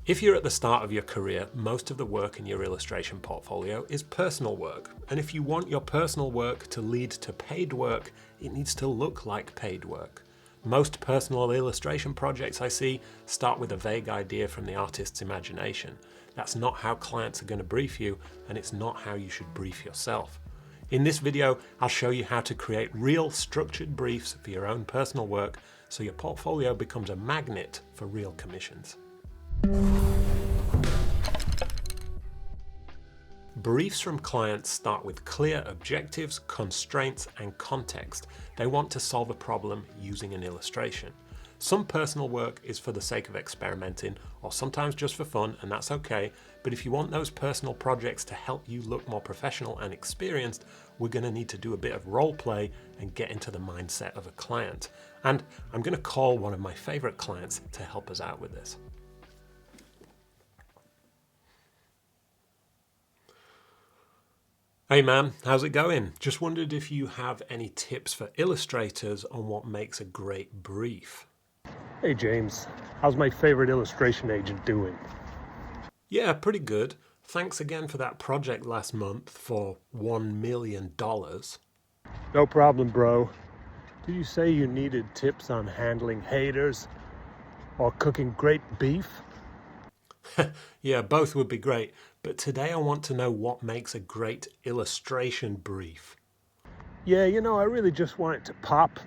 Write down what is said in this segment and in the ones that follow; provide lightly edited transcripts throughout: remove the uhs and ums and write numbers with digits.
If you're at the start of your career, most of the work in your illustration portfolio is personal work. And if you want your personal work to lead to paid work, it needs to look like paid work. Most personal illustration projects I see start with a vague idea from the artist's imagination. That's not how clients are going to brief you, and it's not how you should brief yourself. In this video, I'll show you how to create real structured briefs for your own personal work so your portfolio becomes a magnet for real commissions. Briefs from clients start with clear objectives, constraints, and context. They want to solve a problem using an illustration. Some personal work is for the sake of experimenting, or sometimes just for fun, and that's okay. But if you want those personal projects to help you look more professional and experienced, we're going to need to do a bit of role play and get into the mindset of a client. And I'm going to call one of my favorite clients to help us out with this. Hey man, how's it going? Just wondered if you have any tips for illustrators on what makes a great brief. Hey James, how's my favorite illustration agent doing? Yeah, pretty good. Thanks again for that project last month for $1 million. No problem, bro. Did you say you needed tips on handling haters or cooking great beef? Yeah, both would be great, but today I want to know what makes a great illustration brief. Yeah, I really just want it to pop.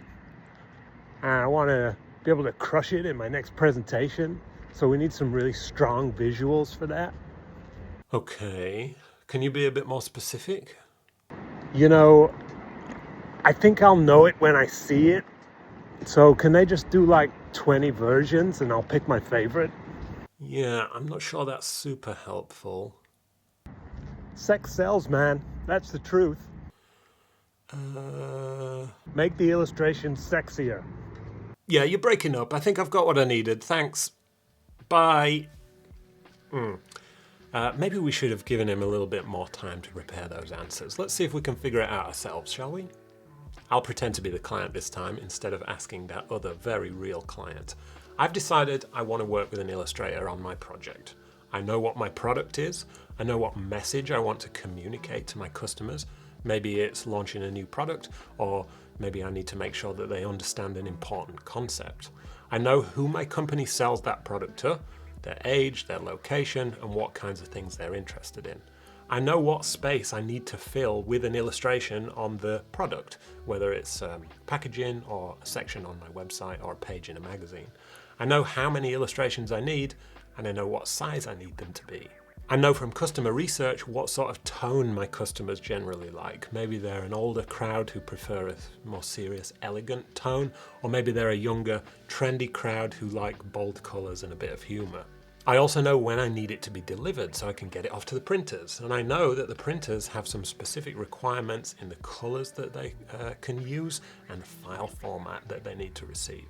And I want to be able to crush it in my next presentation. So we need some really strong visuals for that. Okay, can you be a bit more specific? I think I'll know it when I see it. So can they just do like 20 versions and I'll pick my favorite? Yeah, I'm not sure that's super helpful. Sex sells, man. That's the truth. Make the illustration sexier. Yeah, you're breaking up. I think I've got what I needed. Thanks. Bye. Maybe we should have given him a little bit more time to prepare those answers. Let's see if we can figure it out ourselves, shall we? I'll pretend to be the client this time instead of asking that other very real client. I've decided I want to work with an illustrator on my project. I know what my product is. I know what message I want to communicate to my customers. Maybe it's launching a new product, or maybe I need to make sure that they understand an important concept. I know who my company sells that product to, their age, their location, and what kinds of things they're interested in. I know what space I need to fill with an illustration on the product, whether it's packaging or a section on my website or a page in a magazine. I know how many illustrations I need, and I know what size I need them to be. I know from customer research what sort of tone my customers generally like. Maybe they're an older crowd who prefer a more serious, elegant tone, or maybe they're a younger, trendy crowd who like bold colours and a bit of humour. I also know when I need it to be delivered so I can get it off to the printers. And I know that the printers have some specific requirements in the colours that they can use and the file format that they need to receive.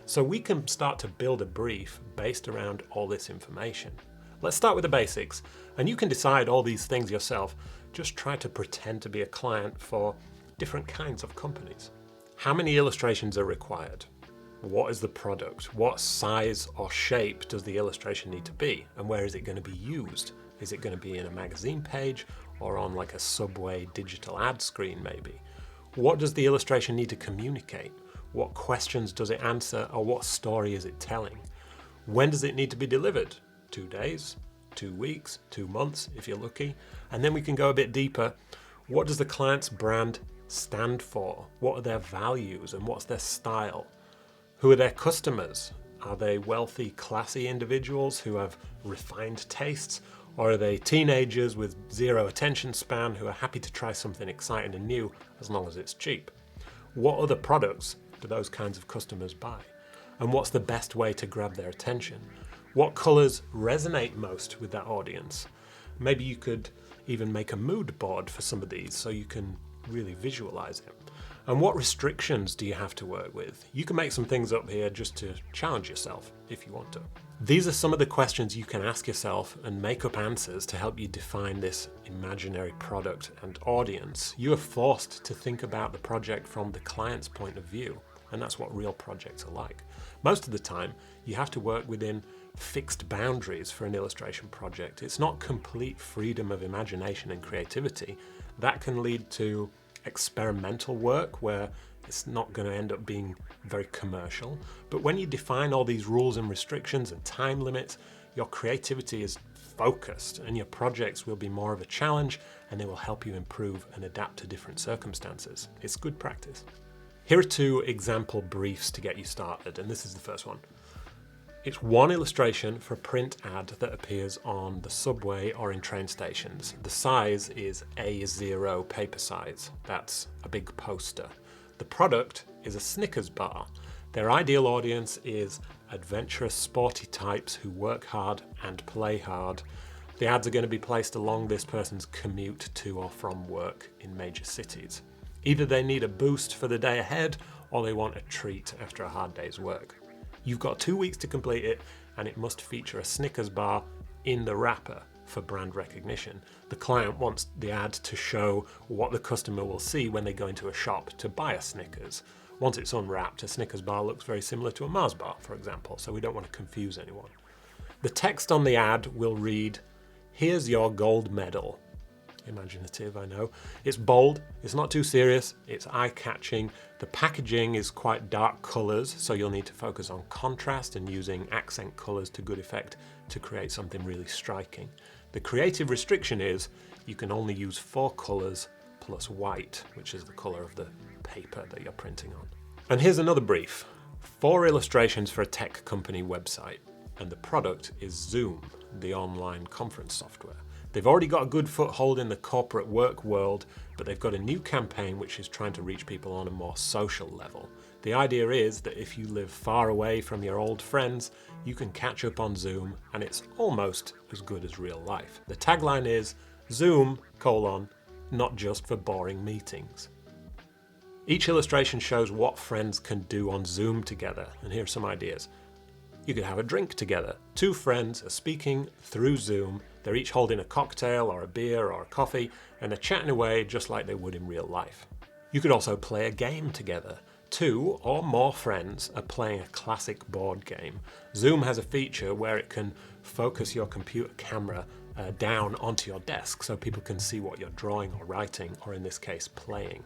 So we can start to build a brief based around all this information. Let's start with the basics, and you can decide all these things yourself. Just try to pretend to be a client for different kinds of companies. How many illustrations are required? What is the product? What size or shape does the illustration need to be? And where is it going to be used? Is it going to be in a magazine page or on like a subway digital ad screen maybe? What does the illustration need to communicate? What questions does it answer, or what story is it telling? When does it need to be delivered? 2 days, 2 weeks, 2 months if you're lucky. And then we can go a bit deeper. What does the client's brand stand for? What are their values and what's their style? Who are their customers? Are they wealthy, classy individuals who have refined tastes? Or are they teenagers with zero attention span who are happy to try something exciting and new as long as it's cheap? What other products do those kinds of customers buy? And what's the best way to grab their attention? What colours resonate most with that audience? Maybe you could even make a mood board for some of these so you can really visualize it. And what restrictions do you have to work with? You can make some things up here just to challenge yourself if you want to. These are some of the questions you can ask yourself and make up answers to help you define this imaginary product and audience. You are forced to think about the project from the client's point of view, and that's what real projects are like. Most of the time, you have to work within fixed boundaries for an illustration project. It's not complete freedom of imagination and creativity. That can lead to experimental work where it's not going to end up being very commercial. But when you define all these rules and restrictions and time limits, your creativity is focused and your projects will be more of a challenge and they will help you improve and adapt to different circumstances. It's good practice. Here are 2 example briefs to get you started, and this is the first one. It's one illustration for a print ad that appears on the subway or in train stations. The size is A0 paper size. That's a big poster. The product is a Snickers bar. Their ideal audience is adventurous, sporty types who work hard and play hard. The ads are going to be placed along this person's commute to or from work in major cities. Either they need a boost for the day ahead or they want a treat after a hard day's work. You've got 2 weeks to complete it, and it must feature a Snickers bar in the wrapper for brand recognition. The client wants the ad to show what the customer will see when they go into a shop to buy a Snickers. Once it's unwrapped, a Snickers bar looks very similar to a Mars bar, for example, so we don't want to confuse anyone. The text on the ad will read, "Here's your gold medal." Imaginative, I know. It's bold, it's not too serious, it's eye-catching. The packaging is quite dark colours, so you'll need to focus on contrast and using accent colours to good effect to create something really striking. The creative restriction is you can only use 4 colours plus white, which is the colour of the paper that you're printing on. And here's another brief. 4 illustrations for a tech company website, and the product is Zoom, the online conference software. They've already got a good foothold in the corporate work world, but they've got a new campaign which is trying to reach people on a more social level. The idea is that if you live far away from your old friends, you can catch up on Zoom, and it's almost as good as real life. The tagline is, Zoom, not just for boring meetings. Each illustration shows what friends can do on Zoom together, and here are some ideas. You could have a drink together. 2 friends are speaking through Zoom. They're each holding a cocktail or a beer or a coffee, and they're chatting away just like they would in real life. You could also play a game together. 2 or more friends are playing a classic board game. Zoom has a feature where it can focus your computer camera down onto your desk so people can see what you're drawing or writing, or in this case, playing.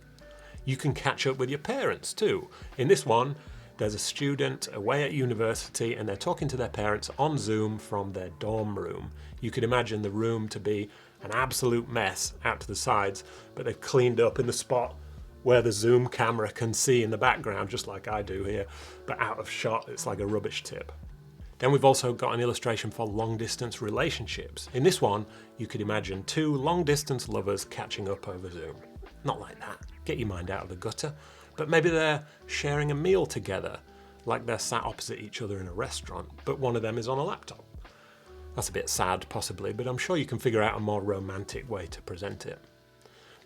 You can catch up with your parents too. In this one, there's a student away at university and they're talking to their parents on Zoom from their dorm room. You could imagine the room to be an absolute mess out to the sides, but they've cleaned up in the spot where the Zoom camera can see in the background, just like I do here, but out of shot, it's like a rubbish tip. Then we've also got an illustration for long-distance relationships. In this one, you could imagine 2 long-distance lovers catching up over Zoom. Not like that, get your mind out of the gutter. But maybe they're sharing a meal together, like they're sat opposite each other in a restaurant, but one of them is on a laptop. That's a bit sad, possibly, but I'm sure you can figure out a more romantic way to present it.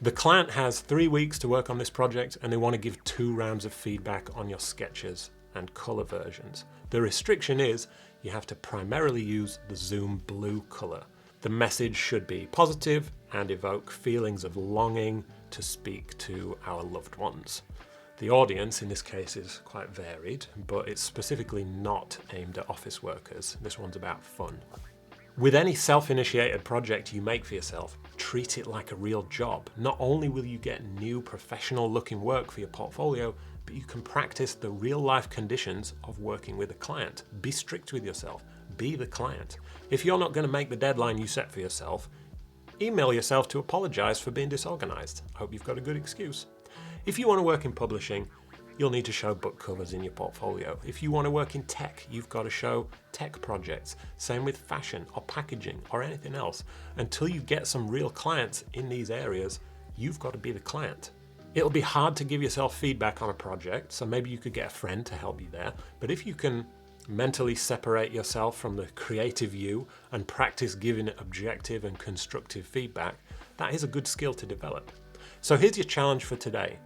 The client has 3 weeks to work on this project, and they want to give 2 rounds of feedback on your sketches and colour versions. The restriction is you have to primarily use the Zoom blue colour. The message should be positive and evoke feelings of longing to speak to our loved ones. The audience in this case is quite varied, but it's specifically not aimed at office workers. This one's about fun. With any self-initiated project you make for yourself, treat it like a real job. Not only will you get new professional-looking work for your portfolio, but you can practice the real-life conditions of working with a client. Be strict with yourself. Be the client. If you're not going to make the deadline you set for yourself, email yourself to apologize for being disorganized. I hope you've got a good excuse. If you want to work in publishing, you'll need to show book covers in your portfolio. If you want to work in tech, you've got to show tech projects. Same with fashion or packaging or anything else. Until you get some real clients in these areas, you've got to be the client. It'll be hard to give yourself feedback on a project, so maybe you could get a friend to help you there. But if you can mentally separate yourself from the creative you and practice giving objective and constructive feedback, that is a good skill to develop. So here's your challenge for today.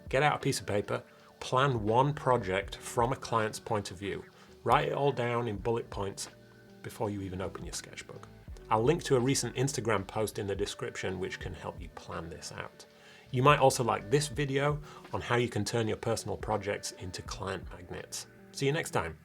Get out a piece of paper, plan one project from a client's point of view. Write it all down in bullet points before you even open your sketchbook. I'll link to a recent Instagram post in the description which can help you plan this out. You might also like this video on how you can turn your personal projects into client magnets. See you next time.